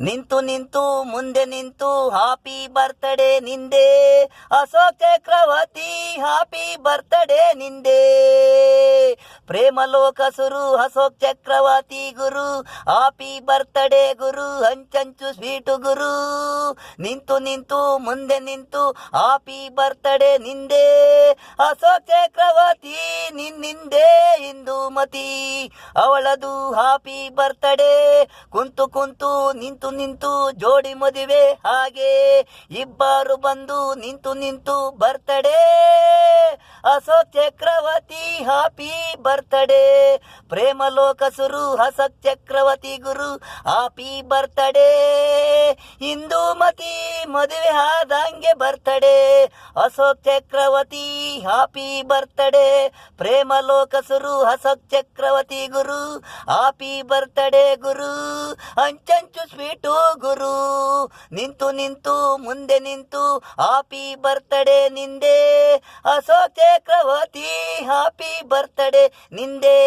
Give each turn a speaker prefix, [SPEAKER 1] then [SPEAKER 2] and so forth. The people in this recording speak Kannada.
[SPEAKER 1] ನಿಂತು ನಿಂತು ಮುಂದೆ ನಿಂತು ಹ್ಯಾಪಿ ಬರ್ತ್ಡೇ ನಿಂದೆ ಅಶೋಕ್ ಚಕ್ರವರ್ತಿ, ಹ್ಯಾಪಿ ಬರ್ತ್ಡೇ ನಿಂದೆ. ಪ್ರೇಮ ಲೋಕ ಸುರು ಅಶೋಕ್ ಚಕ್ರವರ್ತಿ ಗುರು, ಹ್ಯಾಪಿ ಬರ್ತ್ಡೇ ಗುರು, ಹಂಚಂಚು ಸ್ವೀಟು ಗುರು. ನಿಂತು ನಿಂತು ಮುಂದೆ ನಿಂತು ಹ್ಯಾಪಿ ಬರ್ತ್ಡೇ ನಿಂದೆ ಅಶೋಕ್ ಚಕ್ರವರ್ತಿ, ನಿನ್ನಿಂದೆ ಇಂದುಮತಿ ಅವಳದು ಹ್ಯಾಪಿ ಬರ್ತ್ಡೇ. ಕುಂತು ಕುಂತು ನಿಂತು ನಿಂತು ಜೋಡಿ ಮದುವೆ ಹಾಗೆ, ಇಬ್ಬರು ಬಂದು ನಿಂತು ನಿಂತು ಬರ್ತ್ಡೇ ಅಶೋಕ್ ಚಕ್ರವರ್ತಿ, ಹ್ಯಾಪಿ ಬರ್ತ್ಡೇ. ಪ್ರೇಮ ಲೋಕ ಸುರು ಅಶೋಕ್ ಚಕ್ರವರ್ತಿ ಗುರು, ಹ್ಯಾಪಿ ಬರ್ತ್ಡೇ. ಇಂದುಮತಿ ಮದುವೆ ಆದಂಗೆ ಬರ್ತ್ಡೇ ಅಶೋಕ್ ಚಕ್ರವರ್ತಿ, ಹ್ಯಾಪಿ ಬರ್ತ್ಡೇ. ಪ್ರೇಮ ಲೋಕ ಸುರು ಅಶೋಕ್ ಚಕ್ರವರ್ತಿ ಗುರು, ಹ್ಯಾಪಿ ಬರ್ತ್ಡೇ ಗುರು, ಹಂಚಂಚು ಸ್ವೀಟು ಗುರು. ನಿಂತು ನಿಂತು ಮುಂದೆ ನಿಂತು ಹ್ಯಾಪಿ ಬರ್ತ್ಡೇ ನಿಂದೆ ಅಶೋಕ್ ಚಕ್ರವರ್ತಿ, ಹ್ಯಾಪಿ ಬರ್ತ್ಡೇ ನಿಂದೆ.